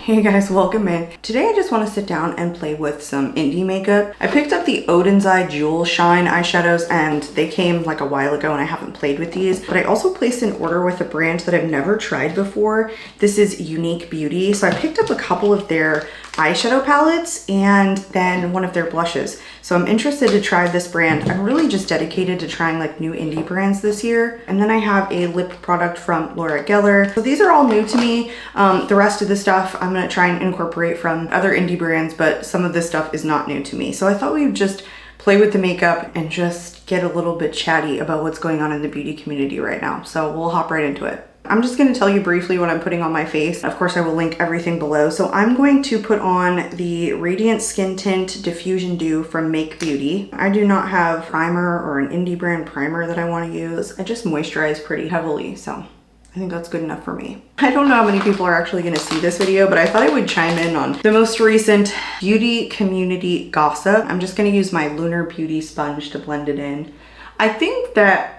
Hey guys, welcome in. Today I just want to sit down and play with some indie makeup. I picked up the Oden's Eye Jewel Shine eyeshadows and they came like a while ago and I haven't played with these, but I also placed an order with a brand that I've never tried before. This is EuniqueBeauty. So I picked up a couple of their eyeshadow palettes and then one of their blushes. So I'm interested to try this brand. I'm really just dedicated to trying like new indie brands this year. And then I have a lip product from Laura Geller. So these are all new to me. The rest of the stuff I'm gonna try and incorporate from other indie brands, but some of this stuff is not new to me. So I thought we would just play with the makeup and just get a little bit chatty about what's going on in the beauty community right now. So we'll hop right into it. I'm just going to tell you briefly what I'm putting on my face. Of course, I will link everything below. So I'm going to put on the Radiant Skin Tint Diffusion Dew from EniqueBeauty. I do not have primer or an indie brand primer that I want to use. I just moisturize pretty heavily, so I think that's good enough for me. I don't know how many people are actually going to see this video, but I thought I would chime in on the most recent beauty community gossip. I'm just going to use my Lunar Beauty sponge to blend it in. I think that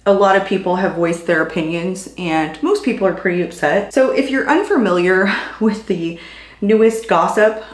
a lot of people have voiced their opinions and most people are pretty upset. So if you're unfamiliar with the newest gossip,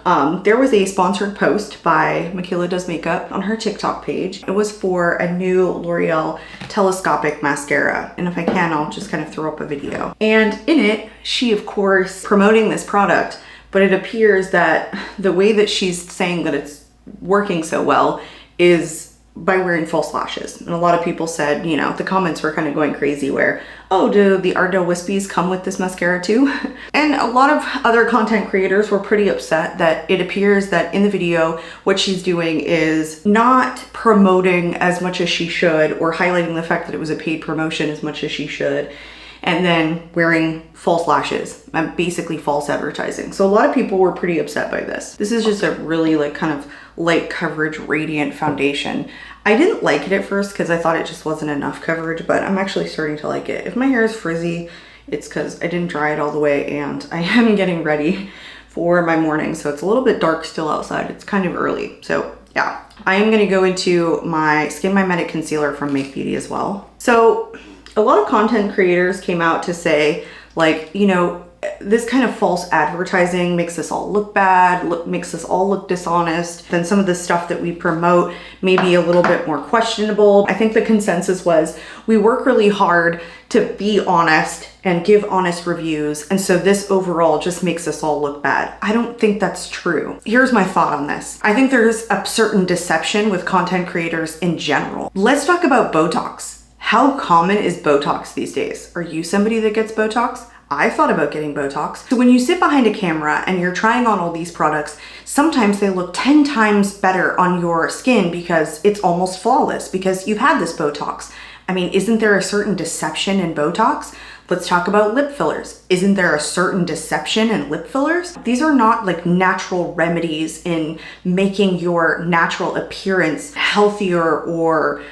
there was a sponsored post by Makila Does Makeup on her TikTok page. It was for a new L'Oreal telescopic mascara. And if I can, I'll just kind of throw up a video. And in it, she of course promoting this product, but it appears that the way that she's saying that it's working so well is by wearing false lashes. And a lot of people said, you know, the comments were kind of going crazy where, oh, do the Ardell Wispies come with this mascara too? And a lot of other content creators were pretty upset that it appears that in the video, what she's doing is not promoting as much as she should or highlighting the fact that it was a paid promotion as much as she should. And then wearing false lashes, basically false advertising. So a lot of people were pretty upset by this. This is just a really like kind of light coverage radiant foundation. I didn't like it at first because I thought it just wasn't enough coverage, but I'm actually starting to like it. If my hair is frizzy, it's because I didn't dry it all the way and I am getting ready for my morning. So it's a little bit dark still outside. It's kind of early. So yeah, I am gonna go into my Skin Mimetic Concealer from EniqueBeauty as well. So a lot of content creators came out to say, like, you know, this kind of false advertising makes us all look bad, makes us all look dishonest. Then some of the stuff that we promote may be a little bit more questionable. I think the consensus was we work really hard to be honest and give honest reviews. And so this overall just makes us all look bad. I don't think that's true. Here's my thought on this. I think there's a certain deception with content creators in general. Let's talk about Botox. How common is Botox these days? Are you somebody that gets Botox? I thought about getting Botox. So when you sit behind a camera and you're trying on all these products, sometimes they look 10 times better on your skin because it's almost flawless because you've had this Botox. I mean, isn't there a certain deception in Botox? Let's talk about lip fillers. Isn't there a certain deception in lip fillers? These are not like natural remedies in making your natural appearance healthier or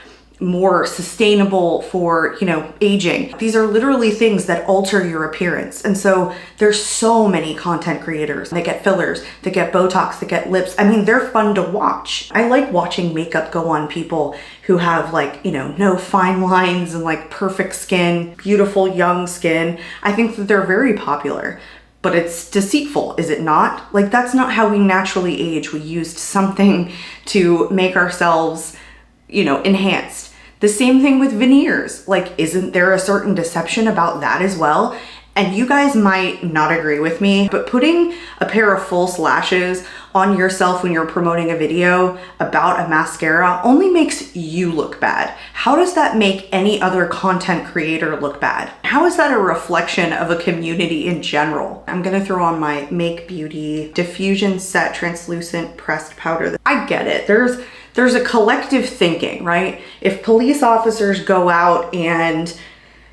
more sustainable for, you know, aging. These are literally things that alter your appearance. And so there's so many content creators that get fillers, that get Botox, that get lips. I mean, they're fun to watch. I like watching makeup go on people who have like, you know, no fine lines and like perfect skin, beautiful young skin. I think that they're very popular. But it's deceitful, is it not? Like, that's not how we naturally age. We used something to make ourselves, you know, enhanced. The same thing with veneers. Like, isn't there a certain deception about that as well? And you guys might not agree with me, but putting a pair of false lashes on yourself when you're promoting a video about a mascara only makes you look bad. How does that make any other content creator look bad? How is that a reflection of a community in general? I'm gonna throw on my EniqueBeauty Diffusion Set Translucent Pressed Powder. I get it. There's a collective thinking, right? If police officers go out and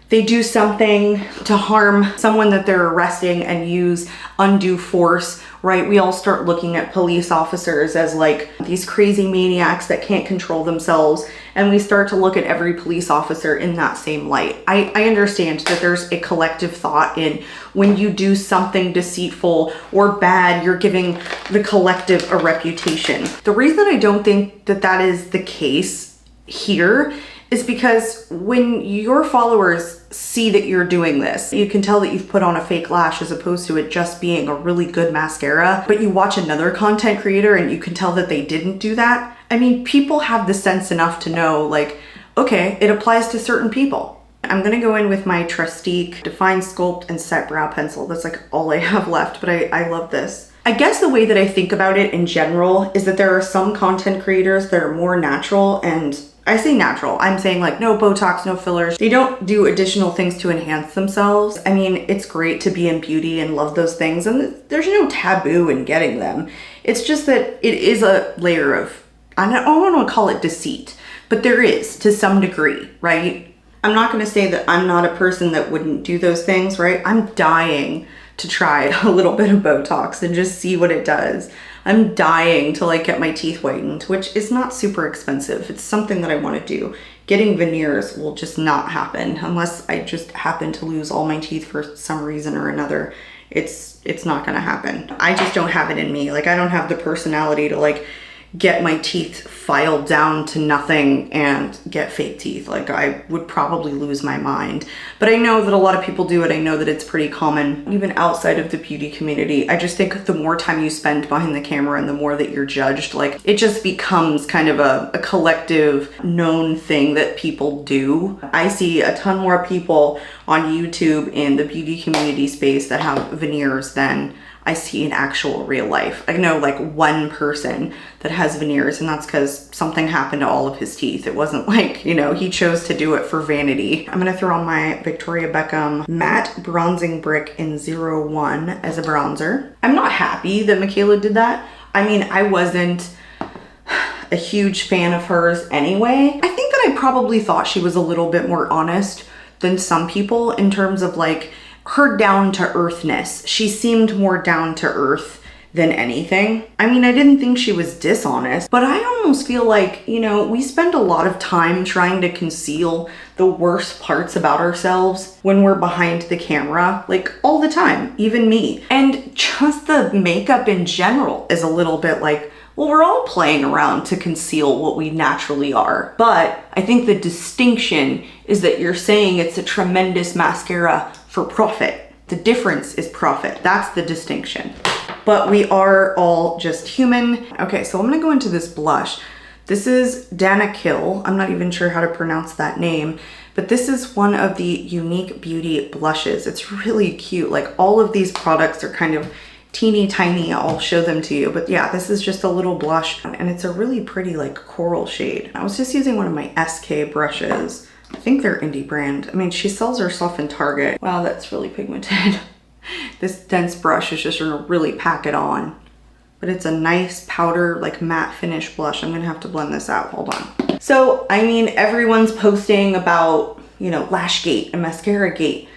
they do something to harm someone that they're arresting and use undue force, right? We all start looking at police officers as like these crazy maniacs that can't control themselves. And we start to look at every police officer in that same light. I understand that there's a collective thought in when you do something deceitful or bad, you're giving the collective a reputation. The reason I don't think that that is the case here is because when your followers see that you're doing this, you can tell that you've put on a fake lash as opposed to it just being a really good mascara, but you watch another content creator and you can tell that they didn't do that. I mean, people have the sense enough to know, like, okay, it applies to certain people. I'm gonna go in with my Trustique Define Sculpt and Set Brow Pencil. That's like all I have left, but I love this. I guess the way that I think about it in general is that there are some content creators that are more natural, and I say natural, I'm saying like no Botox, no fillers. They don't do additional things to enhance themselves. I mean, it's great to be in beauty and love those things, and there's no taboo in getting them. It's just that it is a layer of, I don't want to call it deceit, but there is to some degree, right? I'm not going to say that I'm not a person that wouldn't do those things, right? I'm dying to try a little bit of Botox and just see what it does. I'm dying to like get my teeth whitened, which is not super expensive. It's something that I want to do. Getting veneers will just not happen unless I just happen to lose all my teeth for some reason or another. It's not going to happen. I just don't have it in me. Like, I don't have the personality to like get my teeth filed down to nothing and get fake teeth. Like, I would probably lose my mind. But I know that a lot of people do it. I know that it's pretty common, even outside of the beauty community. I just think the more time you spend behind the camera and the more that you're judged, like, it just becomes kind of a collective known thing that people do. I see a ton more people on YouTube in the beauty community space that have veneers than I see in actual real life. I know like one person that has veneers, and that's because something happened to all of his teeth. It wasn't like, you know, he chose to do it for vanity. I'm gonna throw on my Victoria Beckham Matte Bronzing Brick in 01 as a bronzer. I'm not happy that Michaela did that. I mean, I wasn't a huge fan of hers anyway. I think that I probably thought she was a little bit more honest than some people in terms of like her down-to-earthness. She seemed more down-to-earth than anything. I mean, I didn't think she was dishonest, but I almost feel like, you know, we spend a lot of time trying to conceal the worst parts about ourselves when we're behind the camera, like all the time, even me. And just the makeup in general is a little bit like, well, we're all playing around to conceal what we naturally are. But I think the distinction is that you're saying it's a tremendous mascara for profit. The difference is profit. That's the distinction. But we are all just human. Okay, so I'm gonna go into this blush. This is Danakil. I'm not even sure how to pronounce that name, but this is one of the EuniqueBeauty blushes. It's really cute. Like, all of these products are kind of teeny tiny. I'll show them to you. But yeah, this is just a little blush, and it's a really pretty like coral shade. I was just using one of my SK brushes. I think they're indie brand. I mean, she sells her stuff in Target. Wow, that's really pigmented. This dense brush is just gonna really pack it on. But it's a nice powder, like matte finish blush. I'm gonna have to blend this out, hold on. So, I mean, everyone's posting about, you know, Lashgate and Mascaragate.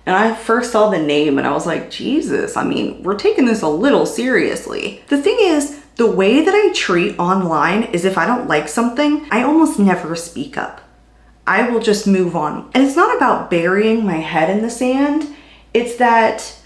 And I first saw the name and I was like, Jesus, I mean, we're taking this a little seriously. The thing is, the way that I treat online is if I don't like something, I almost never speak up. I will just move on. And it's not about burying my head in the sand. It's that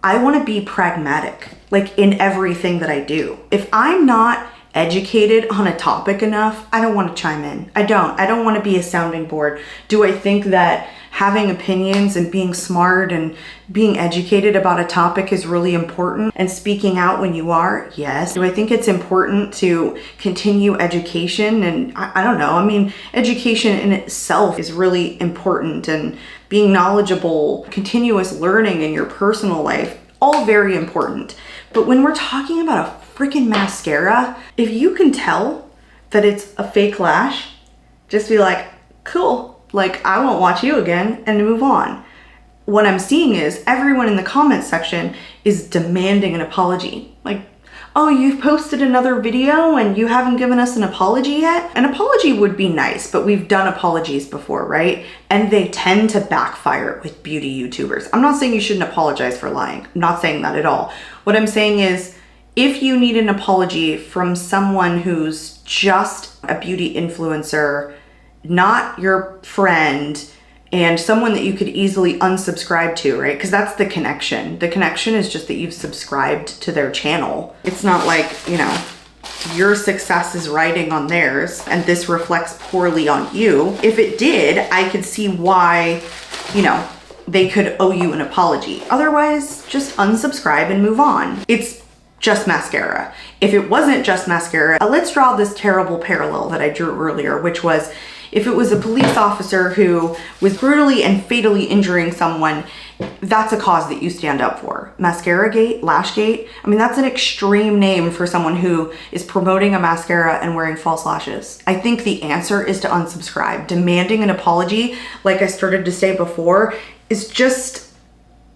I want to be pragmatic, like in everything that I do. If I'm not educated on a topic enough, I don't want to chime in. I don't want to be a sounding board. Do I think that having opinions and being smart and being educated about a topic is really important and speaking out when you are? Yes. Do I think it's important to continue education? And I don't know. I mean, education in itself is really important, and being knowledgeable, continuous learning in your personal life, all very important. But when we're talking about a freaking mascara, if you can tell that it's a fake lash, just be like, cool. Like, I won't watch you again, and move on. What I'm seeing is everyone in the comment section is demanding an apology. Like, oh, you've posted another video and you haven't given us an apology yet? An apology would be nice, but we've done apologies before, right? And they tend to backfire with beauty YouTubers. I'm not saying you shouldn't apologize for lying. I'm not saying that at all. What I'm saying is, if you need an apology from someone who's just a beauty influencer, not your friend, and someone that you could easily unsubscribe to, right? Because that's the connection. The connection is just that you've subscribed to their channel. It's not like, you know, your success is riding on theirs and this reflects poorly on you. If it did, I could see why, you know, they could owe you an apology. Otherwise, just unsubscribe and move on. It's just mascara. If it wasn't just mascara, let's draw this terrible parallel that I drew earlier, which was if it was a police officer who was brutally and fatally injuring someone, that's a cause that you stand up for. Mascaragate, Lashgate, I mean, that's an extreme name for someone who is promoting a mascara and wearing false lashes. I think the answer is to unsubscribe. Demanding an apology, like I started to say before, is just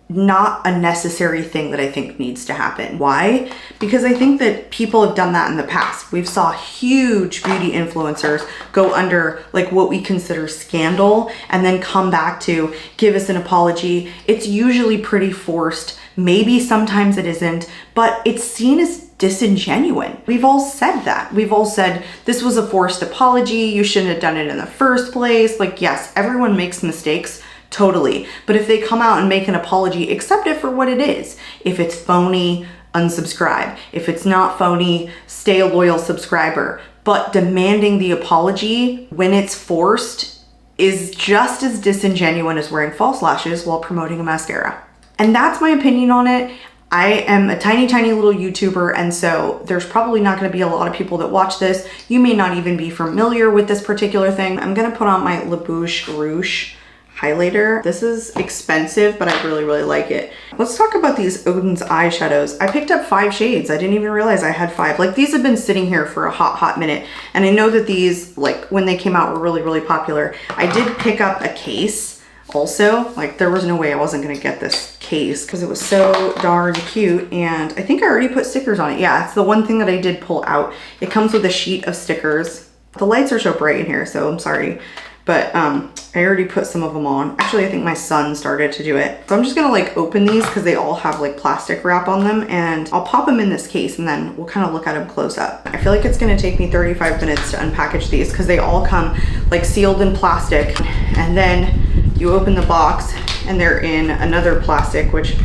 not a necessary thing that I think needs to happen. Why? Because I think that people have done that in the past. We've saw huge beauty influencers go under like what we consider scandal and then come back to give us an apology. It's usually pretty forced. Maybe sometimes it isn't, but it's seen as disingenuous. We've all said that. We've all said this was a forced apology. You shouldn't have done it in the first place. Like, yes, everyone makes mistakes. Totally. But if they come out and make an apology, accept it for what it is. If it's phony, unsubscribe. If it's not phony, stay a loyal subscriber. But demanding the apology when it's forced is just as disingenuous as wearing false lashes while promoting a mascara. And that's my opinion on it. I am a tiny, tiny little YouTuber, and so there's probably not going to be a lot of people that watch this. You may not even be familiar with this particular thing. I'm going to put on my La Bouche Rouge highlighter. This is expensive, but I really, really like it. Let's talk about these Oden's eyeshadows. I picked up 5 shades. I didn't even realize I had 5. Like, these have been sitting here for a hot minute. And I know that these, like, when they came out were really, really popular. I did pick up a case also. Like, there was no way I wasn't gonna get this case because it was so darn cute. And I think I already put stickers on it. Yeah, it's the one thing that I did pull out. It comes with a sheet of stickers. The lights are so bright in here, so I'm sorry. But I already put some of them on. Actually, I think my son started to do it. So I'm just gonna like open these because they all have like plastic wrap on them, and I'll pop them in this case and then we'll kind of look at them close up. I feel like it's gonna take me 35 minutes to unpackage these because they all come like sealed in plastic, and then you open the box and they're in another plastic, which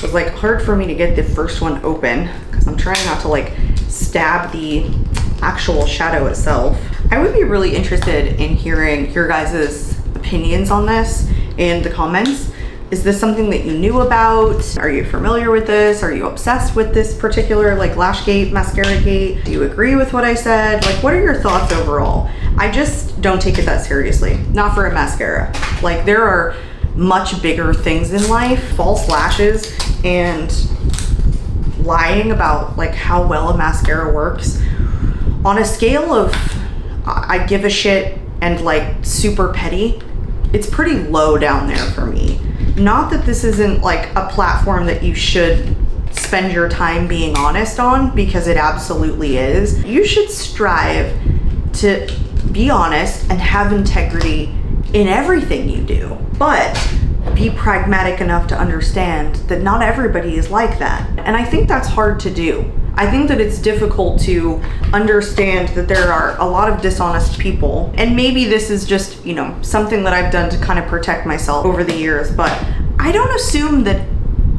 was like hard for me to get the first one open because I'm trying not to like stab the actual shadow itself. I would be really interested in hearing your guys' opinions on this in the comments. Is this something that you knew about? Are you familiar with this? Are you obsessed with this particular like Lashgate, Mascaragate? Do you agree with what I said? Like, what are your thoughts overall? I just don't take it that seriously. Not for a mascara. Like, there are much bigger things in life. False lashes and lying about like how well a mascara works. On a scale of I give a shit and like super petty, it's pretty low down there for me. Not that this isn't like a platform that you should spend your time being honest on, because it absolutely is. You should strive to be honest and have integrity in everything you do, but be pragmatic enough to understand that not everybody is like that. And I think that's hard to do. I think that it's difficult to understand that there are a lot of dishonest people, and maybe this is just, you know, something that I've done to kind of protect myself over the years, but I don't assume that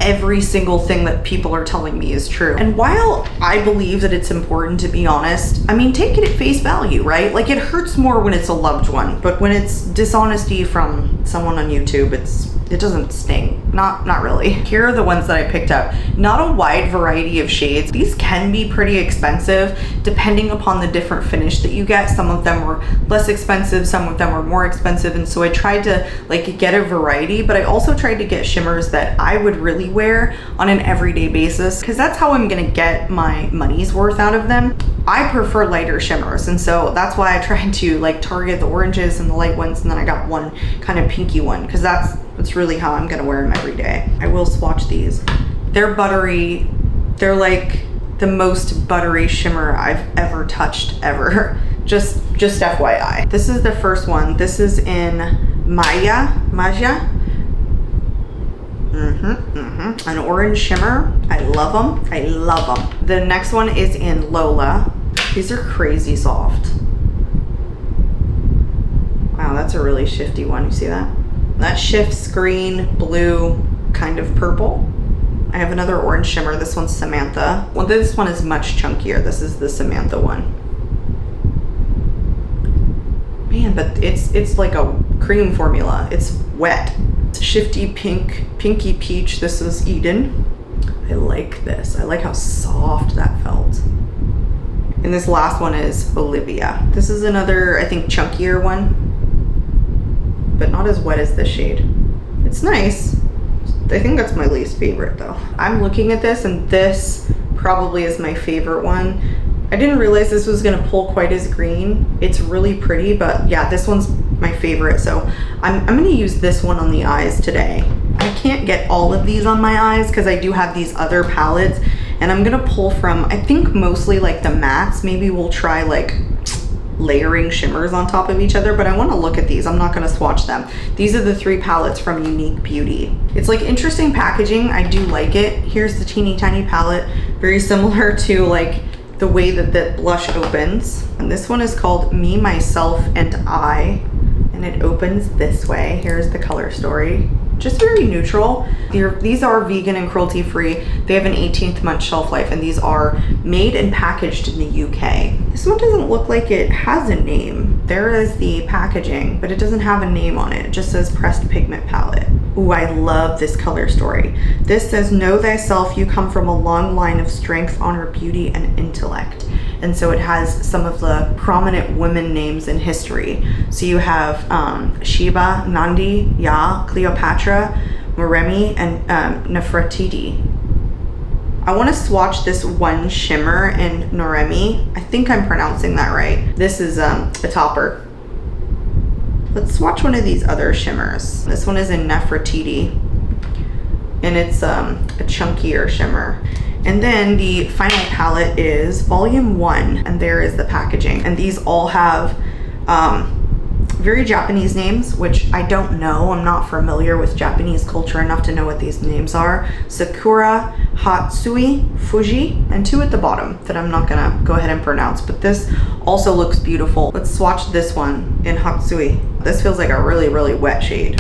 every single thing that people are telling me is true. And while I believe that it's important to be honest, I mean, take it at face value, right? Like, it hurts more when it's a loved one, but when it's dishonesty from someone on YouTube, it doesn't sting. Not really. Here are the ones that I picked up. Not a wide variety of shades. These can be pretty expensive depending upon the different finish that you get. Some of them were less expensive, some of them were more expensive, and so I tried to like get a variety, but I also tried to get shimmers that I would really wear on an everyday basis, because that's how I'm gonna get my money's worth out of them. I prefer lighter shimmers, and so that's why I tried to like target the oranges and the light ones, and then I got one kind of pinky one, because that's really how I'm gonna wear them every day. I will swatch these. They're buttery. They're like the most buttery shimmer I've ever touched ever. Just FYI. This is the first one. This is in Maja. An orange shimmer. I love them. I love them. The next one is in Lola. These are crazy soft. Wow, that's a really shifty one. You see that? That shifts green, blue, kind of purple. I have another orange shimmer. This one's Samantha. Well, this one is much chunkier. This is the Samantha one. Man, but it's like a cream formula. It's wet. Shifty pink, pinky peach. This is Eden. I like this. I like how soft that felt. And this last one is Olivia. This is another, I think, chunkier one, but not as wet as this shade. It's nice. I think that's my least favorite though. I'm looking at this and this probably is my favorite one. I didn't realize this was gonna pull quite as green. It's really pretty, but yeah, this one's my favorite. So I'm gonna use this one on the eyes today. I can't get all of these on my eyes because I do have these other palettes, and I'm gonna pull from, I think mostly like the mattes. Maybe we'll try like layering shimmers on top of each other, but I want to look at these. I'm not going to swatch them. These are the 3 palettes from EuniqueBeauty. It's like interesting packaging. I do like it. Here's the teeny tiny palette, very similar to like the way that the blush opens. And this one is called Me, Myself, and I, and it opens this way. Here's the color story. Just very neutral. These are vegan and cruelty free. They have an 18th month shelf life, and these are made and packaged in the UK. This one doesn't look like it has a name. There is the packaging, but it doesn't have a name on it. It just says pressed pigment palette. Ooh, I love this color story. This says, know thyself, you come from a long line of strength, honor, beauty, and intellect. And so it has some of the prominent women names in history. So you have Sheba, Nandi, Ya, Cleopatra, Moremi, and Nefertiti. I want to swatch this one shimmer in Noremi. I think I'm pronouncing that right. This is a topper. Let's swatch one of these other shimmers. This one is in Nefertiti, and it's a chunkier shimmer. And then the final palette is volume 1, and there is the packaging. And these all have very Japanese names, which I don't know. I'm not familiar with Japanese culture enough to know what these names are. Sakura, Hatsui, Fuji, and 2 at the bottom that I'm not gonna go ahead and pronounce, but this also looks beautiful. Let's swatch this one in Hatsui. This feels like a really, really wet shade.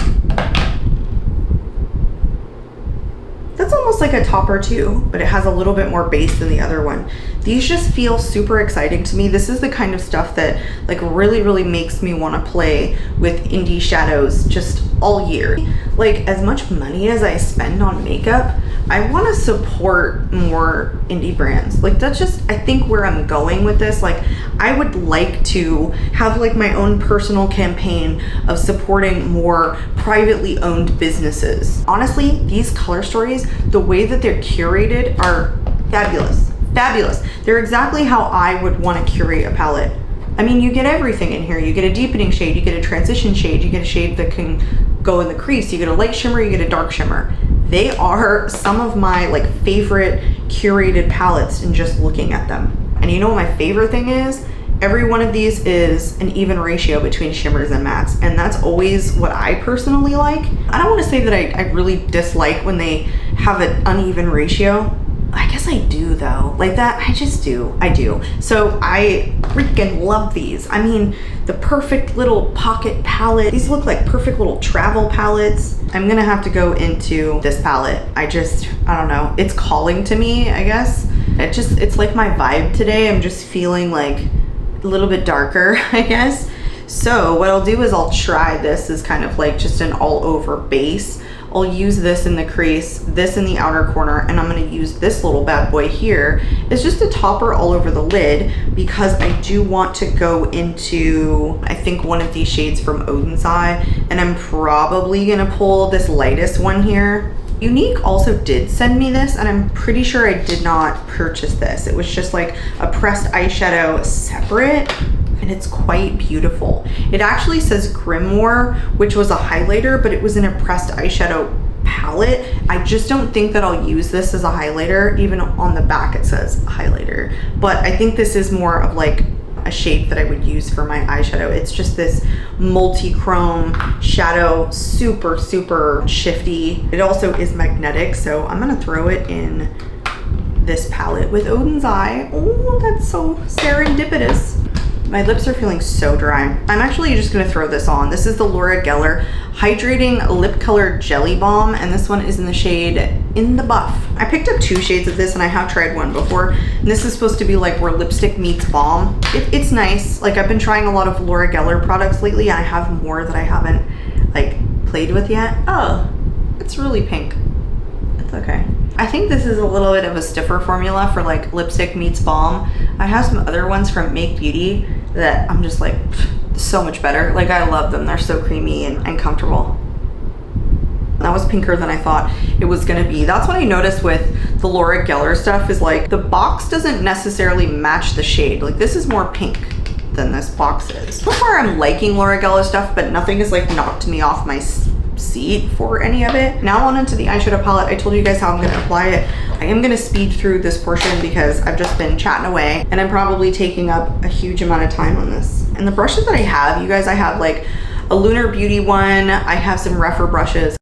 That's almost like a topper too, but it has a little bit more base than the other one. These just feel super exciting to me. This is the kind of stuff that like really, really makes me want to play with indie shadows just all year. Like, as much money as I spend on makeup, I want to support more indie brands. Like, that's just, I think, where I'm going with this. Like, I would like to have like my own personal campaign of supporting more privately owned businesses. Honestly, these color stories, the way that they're curated, are fabulous. Fabulous. They're exactly how I would want to curate a palette. I mean, you get everything in here. You get a deepening shade, you get a transition shade, you get a shade that can go in the crease, you get a light shimmer, you get a dark shimmer. They are some of my like favorite curated palettes in just looking at them. And you know what my favorite thing is? Every one of these is an even ratio between shimmers and mattes, and that's always what I personally like. I don't want to say that I really dislike when they have an uneven ratio. I guess I do though. Like that, I just do. I do. So I freaking love these. I mean, the perfect little pocket palette. These look like perfect little travel palettes. I'm gonna have to go into this palette. I don't know. It's calling to me, I guess. It's like my vibe today. I'm just feeling like a little bit darker, I guess. So what I'll do is I'll try this as kind of like just an all over base. I'll use this in the crease, this in the outer corner, and I'm gonna use this little bad boy here. It's just a topper all over the lid because I do want to go into, I think, one of these shades from Oden's Eye, and I'm probably gonna pull this lightest one here. Eunique also did send me this, and I'm pretty sure I did not purchase this. It was just like a pressed eyeshadow separate, and it's quite beautiful. It actually says Grimoire, which was a highlighter, but it was in a pressed eyeshadow palette. I just don't think that I'll use this as a highlighter. Even on the back it says highlighter, but I think this is more of like a shade that I would use for my eyeshadow. It's just this multi-chrome shadow, super, super shifty. It also is magnetic, so I'm gonna throw it in this palette with Oden's Eye. Oh, that's so serendipitous. My lips are feeling so dry. I'm actually just gonna throw this on. This is the Laura Geller Hydrating Lip Color Jelly Balm, and this one is in the shade In the Buff. I picked up 2 shades of this, and I have tried one before. And this is supposed to be like where lipstick meets balm. It's nice. Like, I've been trying a lot of Laura Geller products lately. I have more that I haven't like played with yet. Oh, it's really pink. It's okay. I think this is a little bit of a stiffer formula for like lipstick meets balm. I have some other ones from EniqueBeauty that I'm just like, so much better. Like, I love them. They're so creamy and comfortable. That was pinker than I thought it was gonna be. That's what I noticed with the Laura Geller stuff, is like the box doesn't necessarily match the shade. Like, this is more pink than this box is. So far I'm liking Laura Geller stuff, but nothing has like knocked me off my seat for any of it. Now on into the eyeshadow palette. I told you guys how I'm gonna apply it. I am gonna speed through this portion because I've just been chatting away and I'm probably taking up a huge amount of time on this. And the brushes that I have, you guys, I have like a Lunar Beauty one. I have some rougher brushes.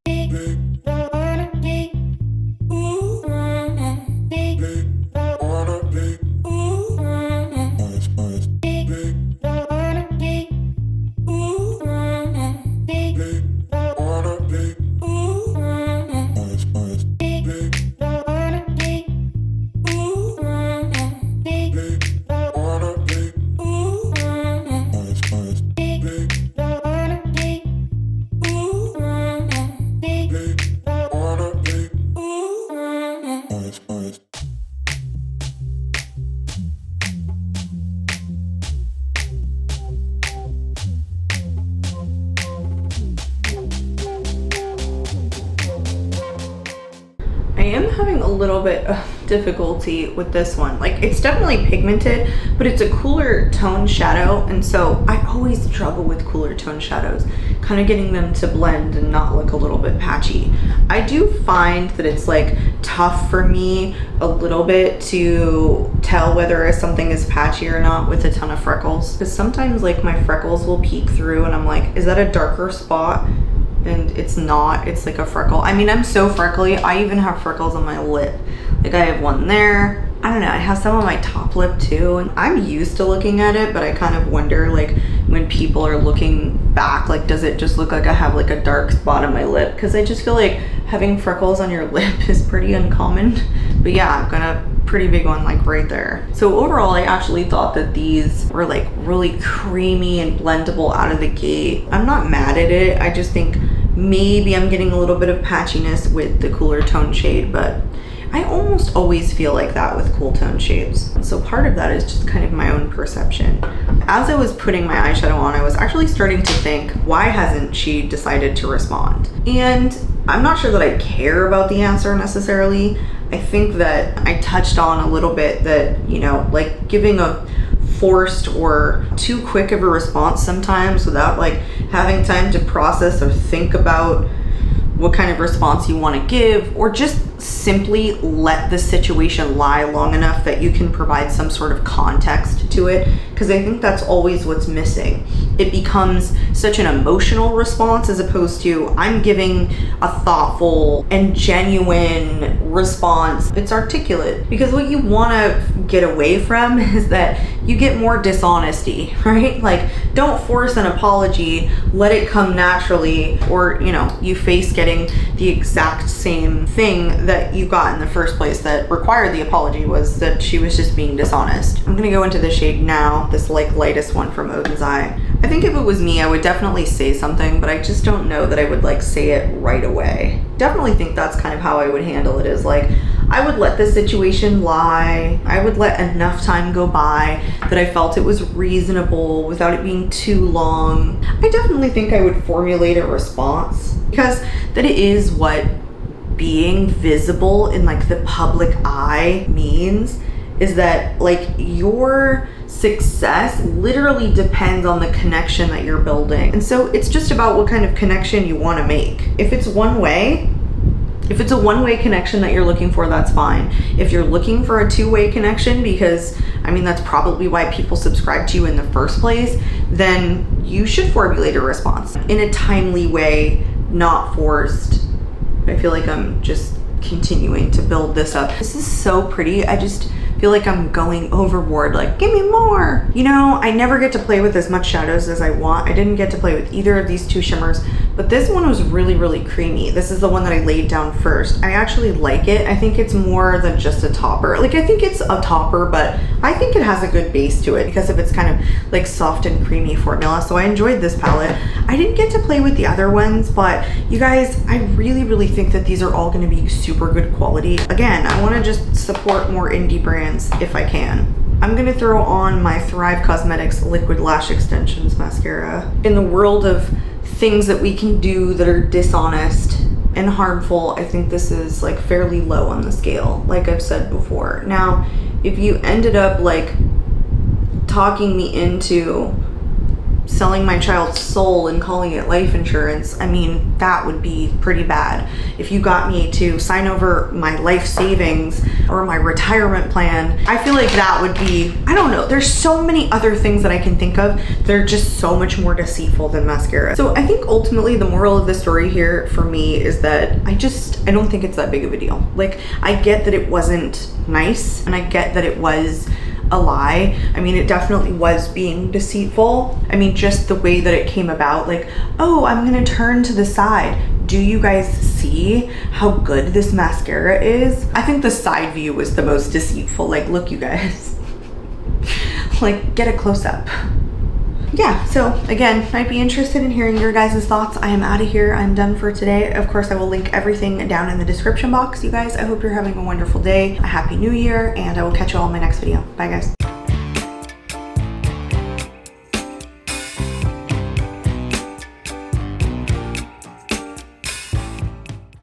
I am having a little bit of difficulty with this one. Like, it's definitely pigmented, but it's a cooler tone shadow, and so I always struggle with cooler tone shadows, kind of getting them to blend and not look a little bit patchy. I do find that it's like tough for me a little bit to tell whether something is patchy or not with a ton of freckles, because sometimes like my freckles will peek through and I'm like, is that a darker spot? And it's not, it's like a freckle. I mean, I'm so freckly. I even have freckles on my lip. Like, I have one there. I don't know, I have some on my top lip too. And I'm used to looking at it, but I kind of wonder, like, when people are looking back, like, does it just look like I have like a dark spot on my lip? Because I just feel like having freckles on your lip is pretty uncommon. But yeah, I've got a pretty big one like right there. So overall, I actually thought that these were like really creamy and blendable out of the gate. I'm not mad at it. I just think maybe I'm getting a little bit of patchiness with the cooler tone shade, but I almost always feel like that with cool tone shades. And so part of that is just kind of my own perception. As I was putting my eyeshadow on, I was actually starting to think, why hasn't she decided to respond? And I'm not sure that I care about the answer necessarily. I think that I touched on a little bit that, you know, like giving a forced or too quick of a response sometimes without like having time to process or think about what kind of response you want to give, or just simply let the situation lie long enough that you can provide some sort of context to it, because I think that's always what's missing. It becomes such an emotional response as opposed to I'm giving a thoughtful and genuine response. It's articulate, because what you want to get away from is that you get more dishonesty, right? Like, don't force an apology, let it come naturally, or, you know, you face getting the exact same thing that you got in the first place that required the apology, was that she was just being dishonest. I'm gonna go into the shade now, this like lightest one from Oden's Eye. I think if it was me, I would definitely say something, but I just don't know that I would like say it right away. Definitely think that's kind of how I would handle it, is like, I would let the situation lie. I would let enough time go by that I felt it was reasonable without it being too long. I definitely think I would formulate a response, because that is what being visible in like the public eye means, is that like your success literally depends on the connection that you're building. And so it's just about what kind of connection you want to make. If it's one way, if it's a one-way connection that you're looking for, that's fine. If you're looking for a two-way connection, because I mean, that's probably why people subscribe to you in the first place, then you should formulate a response in a timely way, not forced. I feel like I'm just continuing to build this up. This is so pretty. I just feel like I'm going overboard, like, give me more. You know, I never get to play with as much shadows as I want. I didn't get to play with either of these two shimmers, but this one was really, really creamy. This is the one that I laid down first. I actually like it. I think it's more than just a topper. Like, I think it's a topper, but I think it has a good base to it because of its kind of like soft and creamy formula. So I enjoyed this palette. I didn't get to play with the other ones, but you guys, I really, really think that these are all going to be super good quality. Again, I want to just support more indie brands if I can. I'm gonna throw on my Thrive Cosmetics Liquid Lash Extensions mascara. In the world of things that we can do that are dishonest and harmful, I think this is like fairly low on the scale, like I've said before. Now, if you ended up like talking me into selling my child's soul and calling it life insurance, I mean, that would be pretty bad. If you got me to sign over my life savings or my retirement plan, I feel like that would be, I don't know, there's so many other things that I can think of that are just so much more deceitful than mascara. So I think ultimately the moral of the story here for me is that I don't think it's that big of a deal. Like, I get that it wasn't nice and I get that it was a lie. I mean, it definitely was being deceitful. I mean, just the way that it came about, like, oh, I'm gonna turn to the side. Do you guys see how good this mascara is? I think the side view was the most deceitful. Like, look, you guys, like, get a close up. Yeah, so again, I'd be interested in hearing your guys' thoughts. I am out of here. I'm done for today. Of course, I will link everything down in the description box. You guys, I hope you're having a wonderful day, a happy new year, and I will catch you all in my next video. Bye, guys.